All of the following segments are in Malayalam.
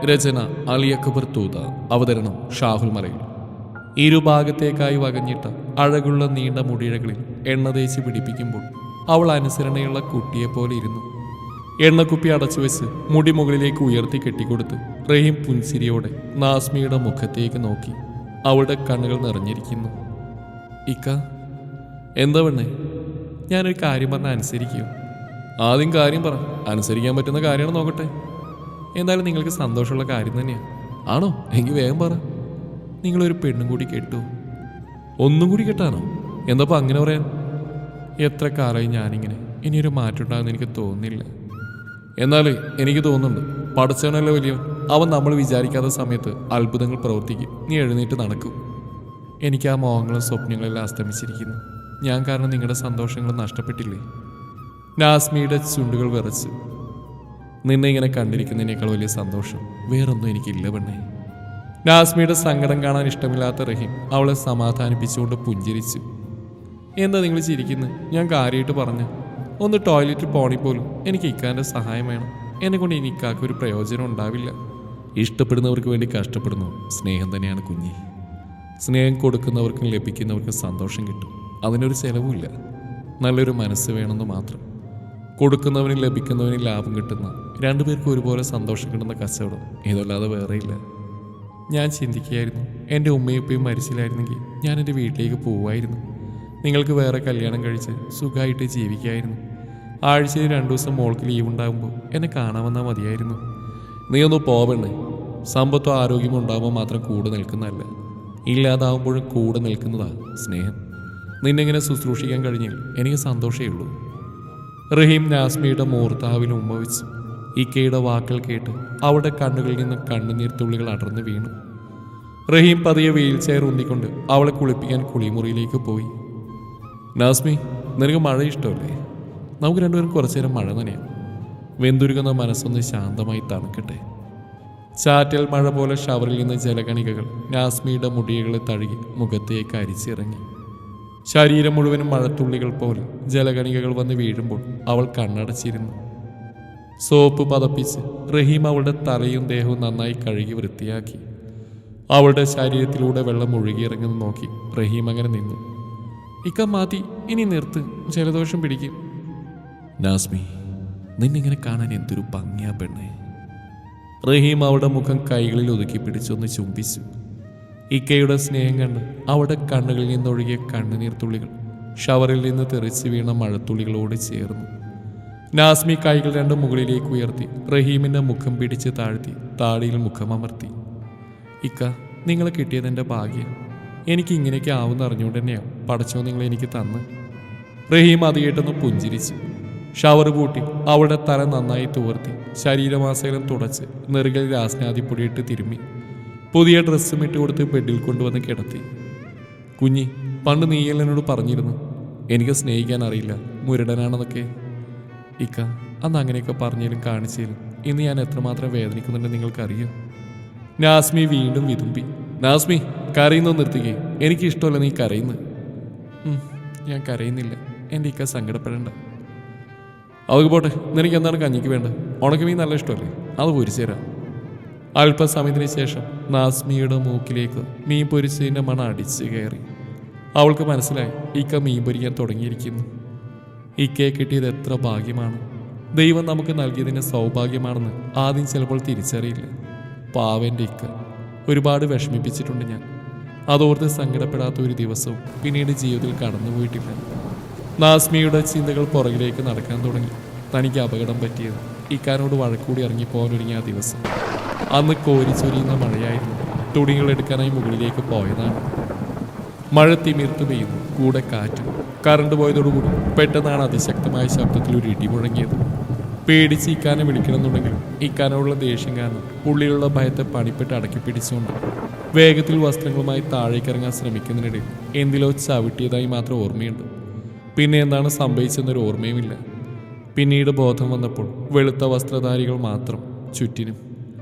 രചന അലി അക്ബർ തൂത. അവതരണം ഷാഹുൽ മലയിൽ. ഇരുഭാഗത്തേക്കായി വകഞ്ഞിട്ട അഴകുള്ള നീണ്ട മുടിയിഴകളിൽ എണ്ണ തേച്ച് പിടിപ്പിക്കുമ്പോൾ അവൾ അനുസരണയുള്ള കുട്ടിയെപ്പോലെ ഇരുന്നു. എണ്ണക്കുപ്പി അടച്ചു വെച്ച് മുടി മുകളിലേക്ക് ഉയർത്തി കെട്ടിക്കൊടുത്ത് റഹീം പുൻസിരിയോടെ നാസ്മിയുടെ മുഖത്തേക്ക് നോക്കി. അവളുടെ കണ്ണുകൾ നിറഞ്ഞിരിക്കുന്നു. ഇക്ക, എന്താ പെണ്ണേ? ഞാനൊരു കാര്യം പറഞ്ഞാൽ അനുസരിക്കുമോ? ആദ്യം കാര്യം പറ. അനുസരിക്കാൻ പറ്റുന്ന കാര്യമാണ് നോക്കട്ടെ. എന്തായാലും നിങ്ങൾക്ക് സന്തോഷമുള്ള കാര്യം തന്നെയാണ്. ആണോ? എങ്കിൽ വേഗം പറ. നിങ്ങളൊരു പെണ്ണും കൂടി കെട്ടു. ഒന്നും കൂടി കെട്ടാനോ? എന്തപ്പോൾ അങ്ങനെ പറയാൻ? എത്ര കാലമായി ഞാനിങ്ങനെ. ഇനിയൊരു മാറ്റം ഉണ്ടാകുമെന്ന് എനിക്ക് തോന്നുന്നില്ല. എന്നാൽ എനിക്ക് തോന്നുന്നുണ്ട്. പടച്ചവനല്ല വലിയവൻ. അവൻ നമ്മൾ വിചാരിക്കാത്ത സമയത്ത് അത്ഭുതങ്ങൾ പ്രവർത്തിക്കും. നീ എഴുന്നേറ്റ് നടക്കും. എനിക്ക് ആ മോഹങ്ങളും സ്വപ്നങ്ങളെല്ലാം അസ്തമിച്ചിരിക്കുന്നു. ഞാൻ കാരണം നിങ്ങളുടെ സന്തോഷങ്ങൾ നഷ്ടപ്പെട്ടില്ലേ? നാസ്മിയുടെ ചുണ്ടുകൾ വിറച്ചു. നിന്നെ ഇങ്ങനെ കണ്ടിരിക്കുന്നതിനേക്കാൾ വലിയ സന്തോഷം വേറൊന്നും എനിക്കില്ല പെണ്ണേ. നാസ്മിയുടെ സങ്കടം കാണാൻ ഇഷ്ടമില്ലാത്ത റഹീം അവളെ സമാധാനിപ്പിച്ചുകൊണ്ട് പുഞ്ചിരിച്ചു. എന്താ നിങ്ങൾ ചിരിക്കുന്നത്? ഞാൻ കാര്യമായിട്ട് പറഞ്ഞു. ഒന്ന് ടോയ്ലറ്റിൽ പോണി പോലും എനിക്ക് ഇക്കാൻ്റെ സഹായം വേണം. എന്നെ കൊണ്ട് ഇനി ഇക്കാക്ക് ഒരു പ്രയോജനം ഉണ്ടാവില്ല. ഇഷ്ടപ്പെടുന്നവർക്ക് വേണ്ടി കഷ്ടപ്പെടുന്നു സ്നേഹം തന്നെയാണ് കുഞ്ഞി. സ്നേഹം കൊടുക്കുന്നവർക്കും ലഭിക്കുന്നവർക്കും സന്തോഷം കിട്ടും. അതിനൊരു ചെലവുമില്ല. നല്ലൊരു മനസ്സ് വേണമെന്ന് മാത്രം. കൊടുക്കുന്നവനും ലഭിക്കുന്നവനും ലാഭം കിട്ടുന്ന രണ്ടുപേർക്കും ഒരുപോലെ സന്തോഷം കിട്ടുന്ന കച്ചവടം ഇതല്ലാതെ വേറെയില്ല. ഞാൻ ചിന്തിക്കുകയായിരുന്നു, എൻ്റെ ഉമ്മയപ്പയും മരിച്ചില്ലായിരുന്നെങ്കിൽ ഞാൻ എൻ്റെ വീട്ടിലേക്ക് പോവുമായിരുന്നു. നിങ്ങൾക്ക് വേറെ കല്യാണം കഴിച്ച് സുഖമായിട്ട് ജീവിക്കായിരുന്നു. ആഴ്ചയിൽ 2 ദിവസം മോൾക്ക് ലീവ് ഉണ്ടാകുമ്പോൾ എന്നെ കാണാൻ വന്നാൽ മതിയായിരുന്നു. നീ ഒന്ന് പോവണ്ടേ. സമ്പത്തോ ആരോഗ്യമോ ഉണ്ടാകുമ്പോൾ മാത്രം കൂടെ നിൽക്കുന്നതല്ല, ഇല്ലാതാവുമ്പോഴും കൂടെ നിൽക്കുന്നതാണ് സ്നേഹം. നിന്നെങ്ങനെ ശുശ്രൂഷിക്കാൻ കഴിഞ്ഞാൽ എനിക്ക് സന്തോഷമേ ഉള്ളൂ. റഹീം നാസ്മിയുടെ മൂർത്താവിൽ ഉമ്മ വെച്ചു. ഇക്കയുടെ വാക്കുകൾ കേട്ട് അവളുടെ കണ്ണുകളിൽ നിന്ന് കണ്ണുനീർ തുള്ളികൾ അടർന്നു വീണു. റഹീം പതിയെ വീൽ ചെയർ ഉന്തിക്കൊണ്ട് അവളെ കുളിപ്പിക്കാൻ കുളിമുറിയിലേക്ക് പോയി. നാസ്മി, നിനക്ക് മഴ ഇഷ്ടമല്ലേ? നമുക്ക് രണ്ടുപേരും കുറച്ചു നേരം മഴ നനയാം. വെന്തുരുകുന്ന മനസ്സൊന്ന് ശാന്തമായി തണുക്കട്ടെ. ചാറ്റൽ മഴ പോലെ ഷവറിൽ നിന്ന് ജലകണികകൾ നാസ്മിയുടെ മുടികളെ തഴുകി മുഖത്തേക്ക് അരിച്ചിറങ്ങി. ശരീരം മുഴുവനും മഴത്തുള്ളികൾ പോലെ ജലകണികകൾ വന്ന് വീഴുമ്പോൾ അവൾ കണ്ണടച്ചിരുന്നു. സോപ്പ് പതപ്പിച്ച് റഹീം അവളുടെ തലയും ദേഹവും നന്നായി കഴുകി വൃത്തിയാക്കി. അവളുടെ ശരീരത്തിലൂടെ വെള്ളം ഒഴുകിയിറങ്ങുന്നു നോക്കി റഹീം അങ്ങനെ നിന്നു. ഇക്ക മാറ്റി, ഇനി നിർത്ത്, ജലദോഷം പിടിക്കും. നാസ്മി, നിന്നിങ്ങനെ കാണാൻ എന്തൊരു ഭംഗിയാ പെണ്ണേ. റഹീം അവളുടെ മുഖം കൈകളിൽ ഒതുക്കി പിടിച്ചൊന്ന് ചുംബിച്ചു. ഇക്കയുടെ സ്നേഹം കണ്ട് അവളുടെ കണ്ണുകളിൽ നിന്നൊഴുകിയ കണ്ണുനീർ തുള്ളികൾ ഷവറിൽ നിന്ന് തെറിച്ച് വീണ മഴത്തുള്ളികളോട് ചേർന്നു. നാസ്മി കൈകൾ രണ്ടും മുകളിലേക്ക് ഉയർത്തി റഹീമിൻ്റെ മുഖം പിടിച്ച് താഴ്ത്തി താടിയിൽ മുഖമമർത്തി. ഇക്ക, നിങ്ങളെ കിട്ടിയതെൻ്റെ ഭാഗ്യം. എനിക്ക് ഇങ്ങനെയൊക്കെ ആവുന്ന അറിഞ്ഞുകൊണ്ട് തന്നെയാണ് പടച്ചോ നിങ്ങളെ എനിക്ക് തന്ന്. റഹീം അത് കേട്ടൊന്ന് പുഞ്ചിരിച്ചു. ഷവർ പൂട്ടി അവളുടെ തല നന്നായി തുവർത്തി ശരീരമാസകലം തുടച്ച് നെറുകയിൽ രാസ്നാദിപ്പൊടിയിട്ട് തിരുമ്മി പുതിയ ഡ്രസ്സും ഇട്ട് കൊടുത്ത് ബെഡിൽ കൊണ്ടുവന്ന് കിടത്തി. കുഞ്ഞി, പണ്ട് നീയൽ പറഞ്ഞിരുന്നു എനിക്ക് സ്നേഹിക്കാൻ അറിയില്ല, മുരടനാണെന്നൊക്കെ. ഇക്ക, അന്ന് അങ്ങനെയൊക്കെ പറഞ്ഞാലും കാണിച്ചാലും ഇന്ന് ഞാൻ എത്രമാത്രം വേദനിക്കുന്നുണ്ടെന്ന് നിങ്ങൾക്കറിയോ? നാസ്മി വീണ്ടും വിതുമ്പി. നാസ്മി, കരയുന്നത് നിർത്തിക്കേ. എനിക്കിഷ്ടമല്ല നീ കരയുന്നു. ഞാൻ കരയുന്നില്ല. എൻ്റെ ഇക്ക സങ്കടപ്പെടേണ്ട. അവർക്ക് പോട്ടെ. നിനക്ക് എന്താണ് കഞ്ഞിക്ക് വേണ്ടത്? ഉണക്കമീൻ നല്ല ഇഷ്ടമല്ലേ? അത് പൊരിച്ചുതരാം. അല്പസമയത്തിന് ശേഷം നാസ്മിയുടെ മൂക്കിലേക്ക് മീൻ പൊരിച്ചതിൻ്റെ മണം അടിച്ച് കയറി. അവൾക്ക് മനസ്സിലായി ഇക്ക മീൻ പൊരിക്കാൻ തുടങ്ങിയിരിക്കുന്നു. ഇക്കയെ കിട്ടിയത് എത്ര ഭാഗ്യമാണ്. ദൈവം നമുക്ക് നൽകിയതിൻ്റെ സൗഭാഗ്യമാണെന്ന് ആദ്യം ചിലപ്പോൾ തിരിച്ചറിയില്ല. പാവൻ്റെ ഇക്ക ഒരുപാട് വിഷമിപ്പിച്ചിട്ടുണ്ട് ഞാൻ. അതോർത്ത് സങ്കടപ്പെടാത്ത ഒരു ദിവസവും പിന്നീട് ജീവിതത്തിൽ കടന്നുപോയിട്ടില്ല. നാസ്മിയുടെ ചിന്തകൾ പുറകിലേക്ക് നടക്കാൻ തുടങ്ങി. തനിക്ക് അപകടം പറ്റിയത് ഇക്കാനോട് വഴക്കൂടി ഇറങ്ങിപ്പോകാനൊരുങ്ങിയ ആ ദിവസം. അന്ന് കോരിച്ചൊരിയുന്ന മഴയായിരുന്നു. തുണികൾ എടുക്കാനായി മുകളിലേക്ക് പോയതാണ്. മഴ തിമിർത്ത് പെയ്യുന്നു, കൂടെ കാറ്റും. കറണ്ട് പോയതോടുകൂടി പെട്ടെന്നാണ് അതിശക്തമായ ശബ്ദത്തിൽ ഒരു ഇടി മുഴങ്ങിയത്. പേടിച്ച് ഇക്കാനെ വിളിക്കണമെന്നുണ്ടെങ്കിലും ഇക്കാനോടുള്ള ദേഷ്യം കാരണം ഉള്ളിലുള്ള ഭയത്തെ പണിപ്പെട്ട് അടക്കി പിടിച്ചുകൊണ്ട് വേഗത്തിൽ വസ്ത്രങ്ങളുമായി താഴേക്കിറങ്ങാൻ ശ്രമിക്കുന്നതിനിടയിൽ എന്തിലോ ചവിട്ടിയതായി മാത്രം ഓർമ്മയുണ്ട്. പിന്നെ എന്താണ് സംഭവിച്ചെന്നൊരു ഓർമ്മയുമില്ല. പിന്നീട് ബോധം വന്നപ്പോൾ വെളുത്ത വസ്ത്രധാരികൾ മാത്രം ചുറ്റിനും.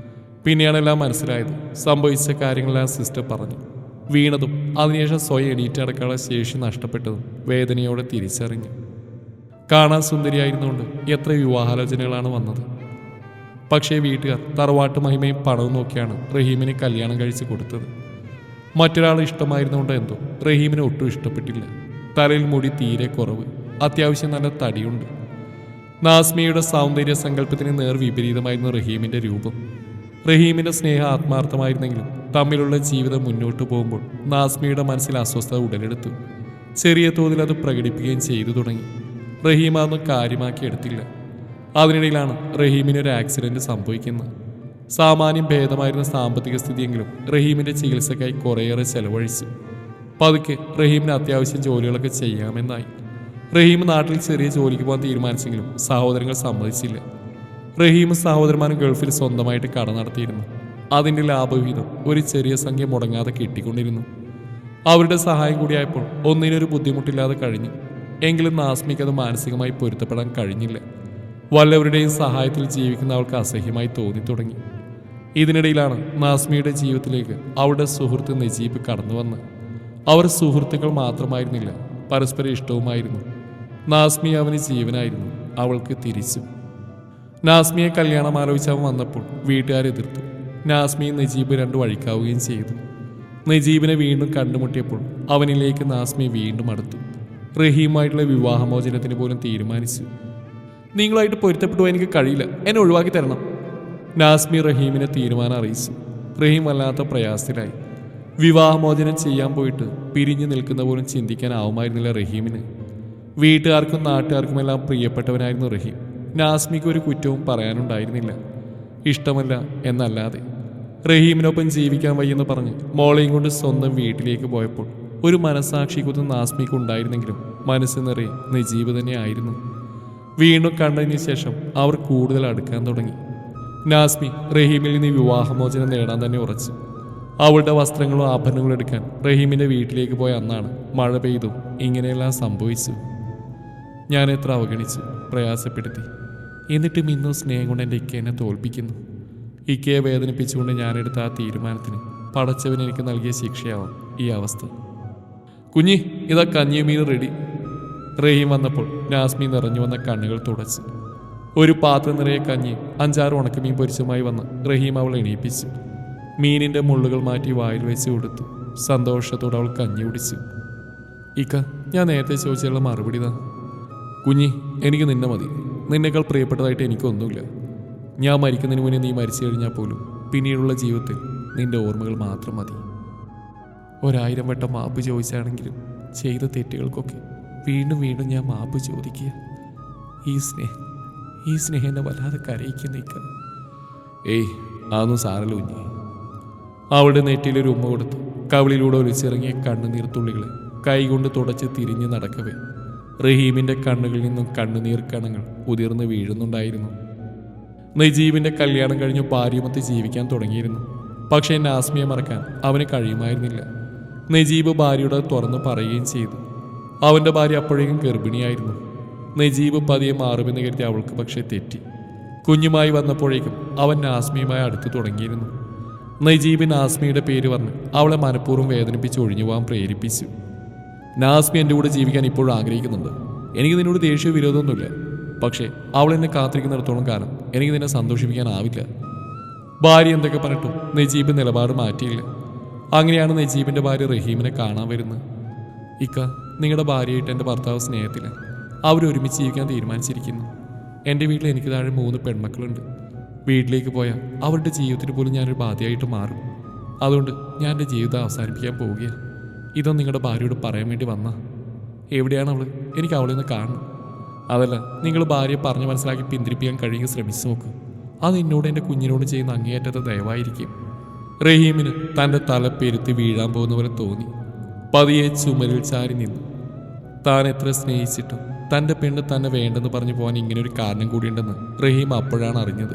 പിന്നെയാണെല്ലാം മനസ്സിലായത്. സംഭവിച്ച കാര്യങ്ങളെല്ലാം സിസ്റ്റർ പറഞ്ഞു. വീണതും അതിനുശേഷം സ്വയം എണീറ്റടക്കാനുള്ള ശേഷി നഷ്ടപ്പെട്ടതും വേദനയോടെ തിരിച്ചറിഞ്ഞു. കാണാൻ സുന്ദരിയായിരുന്നുകൊണ്ട് എത്ര വിവാഹാലോചനകളാണ് വന്നത്. പക്ഷേ വീട്ടുകാർ തറവാട്ട് മഹിമയും പണവും നോക്കിയാണ് റഹീമിനെ കല്യാണം കഴിച്ച് കൊടുത്തത്. മറ്റൊരാൾ ഇഷ്ടമായിരുന്നുകൊണ്ട് എന്തോ റഹീമിനെ ഒട്ടും ഇഷ്ടപ്പെട്ടില്ല. തലയിൽ മുടി തീരെ കുറവ്, അത്യാവശ്യം നല്ല തടിയുണ്ട്. നാസ്മിയുടെ സൗന്ദര്യ സങ്കല്പത്തിന് നേർ വിപരീതമായിരുന്നു റഹീമിന്റെ രൂപം. റഹീമിന്റെ സ്നേഹം ആത്മാർത്ഥമായിരുന്നെങ്കിലും തമ്മിലുള്ള ജീവിതം മുന്നോട്ട് പോകുമ്പോൾ നാസ്മിയുടെ മനസ്സിൽ അസ്വസ്ഥത ഉടലെടുത്തു. ചെറിയ തോതിൽ അത് പ്രകടിപ്പിക്കുകയും ചെയ്തു തുടങ്ങി. റഹീം അതൊന്നും കാര്യമാക്കി എടുത്തില്ല. അതിനിടയിലാണ് റഹീമിനൊരു ആക്സിഡന്റ് സംഭവിക്കുന്നത്. സാമാന്യം ഭേദമായിരുന്ന സാമ്പത്തിക സ്ഥിതിയെങ്കിലും റഹീമിന്റെ ചികിത്സയ്ക്കായി കുറേയേറെ ചെലവഴിച്ചു. പതുക്കെ റഹീമിന് അത്യാവശ്യം ജോലികളൊക്കെ ചെയ്യാമെന്നായി. റഹീം നാട്ടിൽ ചെറിയ ജോലിക്ക് പോകാൻ തീരുമാനിച്ചെങ്കിലും സഹോദരങ്ങൾ സമ്മതിച്ചില്ല. റഹീമും സഹോദരന്മാരും ഗൾഫിൽ സ്വന്തമായിട്ട് കട നടത്തിയിരുന്നു. അതിൻ്റെ ലാഭവിഹിതം ഒരു ചെറിയ സംഖ്യ മുടങ്ങാതെ കിട്ടിക്കൊണ്ടിരുന്നു. അവരുടെ സഹായം കൂടിയായപ്പോൾ ഒന്നിനൊരു ബുദ്ധിമുട്ടില്ലാതെ കഴിഞ്ഞു. എങ്കിലും നാസ്മിക്ക് അത് മാനസികമായി പൊരുത്തപ്പെടാൻ കഴിഞ്ഞില്ല. വല്ലവരുടെയും സഹായത്തിൽ ജീവിക്കുന്ന അവൾക്ക് അസഹ്യമായി തോന്നി തുടങ്ങി. ഇതിനിടയിലാണ് നാസ്മിയുടെ ജീവിതത്തിലേക്ക് അവളുടെ സുഹൃത്ത് നജീബ് കടന്നു വന്നത്. അവർ സുഹൃത്തുക്കൾ മാത്രമായിരുന്നില്ല, പരസ്പരം ഇഷ്ടവുമായിരുന്നു. നാസ്മി അവന് ജീവനായിരുന്നു. അവൾക്ക് തിരിച്ചു. നാസ്മിയെ കല്യാണം ആലോചിച്ച് അവൻ വന്നപ്പോൾ വീട്ടുകാരെതിർത്തു. നാസ്മിയും നജീബ് രണ്ടു വഴിക്കാവുകയും ചെയ്തു. നജീബിനെ വീണ്ടും കണ്ടുമുട്ടിയപ്പോൾ അവനിലേക്ക് നാസ്മി വീണ്ടും അടുത്തു. റഹീമായിട്ടുള്ള വിവാഹമോചനത്തിന് പോലും തീരുമാനിച്ചു. നിങ്ങളായിട്ട് പൊരുത്തപ്പെട്ടു എനിക്ക് കഴിയില്ല, എന്നെ ഒഴിവാക്കി തരണം. നാസ്മി റഹീമിനെ തീരുമാനം അറിയിച്ചു. റഹീം വല്ലാത്ത പ്രയാസത്തിലായി. വിവാഹമോചനം ചെയ്യാൻ പോയിട്ട് പിരിഞ്ഞു നിൽക്കുന്ന പോലും ചിന്തിക്കാനാവുമായിരുന്നില്ല റഹീമിന്. വീട്ടുകാർക്കും നാട്ടുകാർക്കുമെല്ലാം പ്രിയപ്പെട്ടവനായിരുന്നു റഹീം. നാസ്മിക്ക് ഒരു കുറ്റവും പറയാനുണ്ടായിരുന്നില്ല, ഇഷ്ടമല്ല എന്നല്ലാതെ. റഹീമിനൊപ്പം ജീവിക്കാൻ വയ്യെന്ന് പറഞ്ഞ് മോളെയും കൊണ്ട് സ്വന്തം വീട്ടിലേക്ക് പോയപ്പോൾ ഒരു മനസ്സാക്ഷിക്കുത്ത് നാസ്മിക്ക് ഉണ്ടായിരുന്നെങ്കിലും മനസ്സ് നിറയെ നജീബ് തന്നെ ആയിരുന്നു. വീണ്ടും കണ്ടതിന് ശേഷം അവർ കൂടുതൽ അടുക്കാൻ തുടങ്ങി. നാസ്മി റഹീമിൽ നിന്ന് വിവാഹമോചനം നേടാൻ തന്നെ ഉറച്ചു. അവളുടെ വസ്ത്രങ്ങളും ആഭരണങ്ങളും എടുക്കാൻ റഹീമിൻ്റെ വീട്ടിലേക്ക് പോയ അന്നാണ് മഴ പെയ്തും ഇങ്ങനെയെല്ലാം സംഭവിച്ചു. ഞാൻ എത്ര അവഗണിച്ചു, പ്രയാസപ്പെടുത്തി. എന്നിട്ടും ഇന്നും സ്നേഹം കൊണ്ട് എൻ്റെ ഇക്കയെ തോൽപ്പിക്കുന്നു. ഇക്കയെ വേദനിപ്പിച്ചുകൊണ്ട് ഞാനെടുത്ത ആ തീരുമാനത്തിന് പടച്ചവൻ എനിക്ക് നൽകിയ ശിക്ഷയാവാം ഈ അവസ്ഥ. കുഞ്ഞി, ഇതാ കഞ്ഞിയും മീൻ റെഡി. റഹീം വന്നപ്പോൾ നാസ്മി നിറഞ്ഞു വന്ന കണ്ണുകൾ തുടച്ചു. ഒരു പാത്രം നിറയെ കഞ്ഞിയും 5-6 ഉണക്കമീൻ പൊരിച്ചുമായി വന്ന് റഹീം അവൾ എണീപ്പിച്ചു. മീനിൻ്റെ മുള്ളുകൾ മാറ്റി വായിൽ വെച്ച് കൊടുത്തു. സന്തോഷത്തോടെ അവൾ കഞ്ഞി കുടിച്ചു. ഇക്ക, ഞാൻ നേരത്തെ ചോദിച്ചുള്ള മറുപടി താ. കുഞ്ഞി, എനിക്ക് നിന്നെ മതി. നിന്നേക്കാൾ പ്രിയപ്പെട്ടതായിട്ട് എനിക്കൊന്നുമില്ല. ഞാൻ മരിക്കുന്നതിന് മുന്നേ നീ മരിച്ചു കഴിഞ്ഞാൽ പോലും പിന്നീടുള്ള ജീവിതത്തിൽ നിന്റെ ഓർമ്മകൾ മാത്രം മതി. 1000 വട്ടം മാപ്പ് ചോദിച്ചാണെങ്കിലും ചെയ്ത തെറ്റുകൾക്കൊക്കെ വീണ്ടും വീണ്ടും ഞാൻ മാപ്പ് ചോദിക്കുക. ഈ സ്നേഹം എന്നെ വല്ലാതെ കരയിക്കുന്നേക്ക. ഏയ്, അതൊന്നും സാരല്ല കുഞ്ഞി. അവളുടെ നെറ്റിയിലൊരു ഉമ്മ കൊടുത്തു. കവിളിലൂടെ ഒലിച്ചിറങ്ങിയ കണ്ണുനീർത്തുള്ളികളെ കൈകൊണ്ട് തുടച്ച് തിരിഞ്ഞ് നടക്കവേ റഹീമിൻ്റെ കണ്ണുകളിൽ നിന്നും കണ്ണുനീർ കണങ്ങൾ ഉതിർന്ന് വീഴുന്നുണ്ടായിരുന്നു. നജീബിൻ്റെ കല്യാണം കഴിഞ്ഞ് ഭാര്യമൊത്ത് ജീവിക്കാൻ തുടങ്ങിയിരുന്നു. പക്ഷേ നാസ്മിയെ മറക്കാൻ അവന് കഴിയുമായിരുന്നില്ല. നജീബ് ഭാര്യയോട് തുറന്ന് പറയുകയും ചെയ്തു. അവൻ്റെ ഭാര്യ അപ്പോഴേക്കും ഗർഭിണിയായിരുന്നു. നജീബ് പതിയെ മാറുമെന്ന് കരുതി അവൾക്ക് പക്ഷേ തെറ്റി. കുഞ്ഞുമായി വന്നപ്പോഴേക്കും അവൻ നാസ്മിയുമായി അടുത്ത് തുടങ്ങിയിരുന്നു. നജീബ് നാസ്മിയുടെ പേര് പറഞ്ഞ് അവളെ മനഃപൂർവ്വം വേദനിപ്പിച്ച് ഒഴിഞ്ഞു പോകാൻ പ്രേരിപ്പിച്ചു. നാസ്മി എൻ്റെ കൂടെ ജീവിക്കാൻ ഇപ്പോഴും ആഗ്രഹിക്കുന്നുണ്ട്. എനിക്ക് നിന്നോട് ദേഷ്യവും വിരോധമൊന്നുമില്ല. പക്ഷേ അവൾ എന്നെ കാത്തിരിക്കുന്നിടത്തോളം കാലം എനിക്ക് നിന്നെ സന്തോഷിപ്പിക്കാനാവില്ല. ഭാര്യ എന്തൊക്കെ പറഞ്ഞിട്ടും നജീബ് നിലപാട് മാറ്റിയില്ല. അങ്ങനെയാണ് നജീബിൻ്റെ ഭാര്യ റഹീമിനെ കാണാൻ വരുന്നത്. ഇക്ക, നിങ്ങളുടെ ഭാര്യയായിട്ട് എൻ്റെ ഭർത്താവ് സ്നേഹത്തില്ല. അവരൊരുമിച്ച് ജീവിക്കാൻ തീരുമാനിച്ചിരിക്കുന്നു. എൻ്റെ വീട്ടിൽ എനിക്ക് താഴെ 3 പെൺമക്കളുണ്ട്. വീട്ടിലേക്ക് പോയാൽ അവരുടെ ജീവിതത്തിന് പോലും ഞാനൊരു ബാധ്യമായിട്ട് മാറും. അതുകൊണ്ട് ഞാൻ എൻ്റെ ജീവിതം അവസാനിപ്പിക്കാൻ പോവുകയാണ്. ഇതൊന്നും നിങ്ങളുടെ ഭാര്യയോട് പറയാൻ വേണ്ടി വന്നാ. എവിടെയാണ് അവൾ? എനിക്ക് അവളെ ഒന്ന് കാണണം. അതല്ല, നിങ്ങൾ ഭാര്യയെ പറഞ്ഞ് മനസ്സിലാക്കി പിന്തിരിപ്പിക്കാൻ കഴിയുക ശ്രമിച്ചു നോക്ക്. അത് എന്നോട് എൻ്റെ കുഞ്ഞിനോട് ചെയ്യുന്ന അങ്ങേയറ്റത്തെ ദയവായിരിക്കും. റഹീമിന് തൻ്റെ തല പെരുത്തി വീഴാൻ പോകുന്ന പോലെ തോന്നി. പതിയെ ചുമരിൽ ചാരി നിന്നു. താൻ എത്ര സ്നേഹിച്ചിട്ടും തൻ്റെ പെണ്ണ് തന്നെ വേണ്ടെന്ന് പറഞ്ഞു പോകാൻ ഇങ്ങനൊരു കാരണം കൂടിയുണ്ടെന്ന് റഹീം അപ്പോഴാണ് അറിഞ്ഞത്.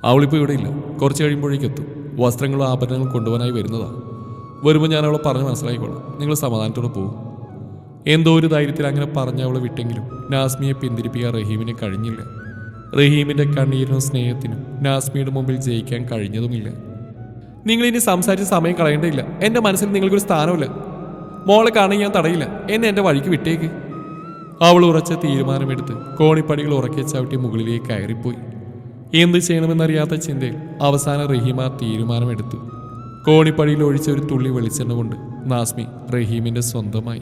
അവളിപ്പോൾ ഇവിടെ ഇല്ല, കുറച്ച് കഴിയുമ്പോഴേക്കും എത്തും. വസ്ത്രങ്ങളും ആഭരണങ്ങളും കൊണ്ടുപോകാനായി വരുന്നതാണ്. വരുമ്പോൾ ഞാൻ അവളെ പറഞ്ഞ് മനസ്സിലാക്കിക്കോളാം. നിങ്ങൾ സമാധാനത്തോടെ പോകും. എന്തോ ഒരു ധൈര്യത്തിൽ അങ്ങനെ പറഞ്ഞ് അവളെ വിട്ടെങ്കിലും നാസ്മിയെ പിന്തിരിപ്പിക്കാൻ റഹീമിന് കഴിഞ്ഞില്ല. റഹീമിൻ്റെ കണ്ണീരിനും സ്നേഹത്തിനും നാസ്മിയുടെ മുമ്പിൽ ജയിക്കാൻ കഴിഞ്ഞതുമില്ല. നിങ്ങളിനി സംസാരിച്ച് സമയം കളയേണ്ടതില്ല. എൻ്റെ മനസ്സിൽ നിങ്ങൾക്കൊരു സ്ഥാനമില്ല. മോളെ കാണാൻ ഞാൻ തടയില്ല. എന്നെ എൻ്റെ വഴിക്ക് വിട്ടേക്ക്. അവൾ ഉറച്ച തീരുമാനമെടുത്ത് കോണിപ്പടികൾ ഉറക്കെ ചവിട്ടി മുകളിലേക്ക് കയറിപ്പോയി. എന്ത് ചെയ്യണമെന്നറിയാത്ത ചിന്തയിൽ അവസാനം റഹീം ആ തീരുമാനമെടുത്തു. കോണിപ്പടിയിൽ ഒഴിച്ച ഒരു തുള്ളി വെളിച്ചെണ്ണ കൊണ്ട് നാസ്മി റഹീമിന്റെ സ്വന്തമായി.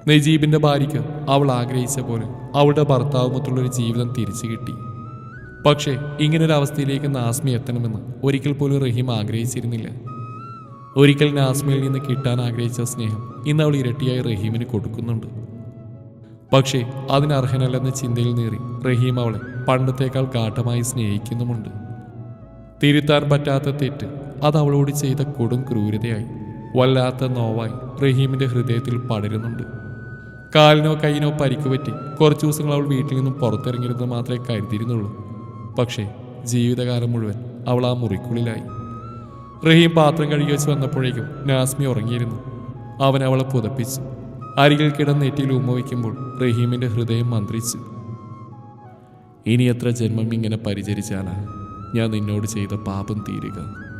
നജീബിന്റെ ഭാര്യയ്ക്ക് അവൾ ആഗ്രഹിച്ച പോലെ അവളുടെ ഭർത്താവുമൊത്തുള്ളൊരു ജീവിതം തിരിച്ചു കിട്ടി. പക്ഷേ ഇങ്ങനൊരു അവസ്ഥയിലേക്ക് നാസ്മി എത്തണമെന്ന് ഒരിക്കൽ പോലും റഹീം ആഗ്രഹിച്ചിരുന്നില്ല. ഒരിക്കൽ നാസ്മിയിൽ നിന്ന് കിട്ടാൻ ആഗ്രഹിച്ച സ്നേഹം ഇന്ന് അവൾ ഇരട്ടിയായി റഹീമിന് കൊടുക്കുന്നുണ്ട്. പക്ഷേ അതിനർഹനല്ലെന്ന ചിന്തയിൽ നേറി റഹീം അവളെ പണ്ടത്തേക്കാൾ ഗാഠമായി സ്നേഹിക്കുന്നുമുണ്ട്. തിരുത്താൻ പറ്റാത്ത തെറ്റ് അത് അവളോട് ചെയ്ത കൊടും ക്രൂരതയായി വല്ലാത്ത നോവായി റഹീമിന്റെ ഹൃദയത്തിൽ പടരുന്നുണ്ട്. കാലിനോ കൈയിനോ പരിക്കുപറ്റി കുറച്ചു ദിവസങ്ങൾ അവൾ വീട്ടിൽ നിന്നും പുറത്തിറങ്ങിയിരുന്നത് മാത്രമേ കരുതിയിരുന്നുള്ളൂ. പക്ഷേ ജീവിതകാലം മുഴുവൻ അവൾ ആ മുറിക്കുള്ളിലായി. റഹീം പാത്രം കഴുകി വെച്ച് വന്നപ്പോഴേക്കും നാസ്മി ഉറങ്ങിയിരുന്നു. അവൻ അവളെ പുതപ്പിച്ചു. അരികിൽ കിടന്ന് നെറ്റിയിൽ ഉമ്മ വയ്ക്കുമ്പോൾ റഹീമിന്റെ ഹൃദയം മന്ത്രിച്ചു. ഇനി എത്ര ജന്മം ഇങ്ങനെ പരിചരിച്ചാലാ ഞാൻ നിന്നോട് ചെയ്ത പാപം തീരുക.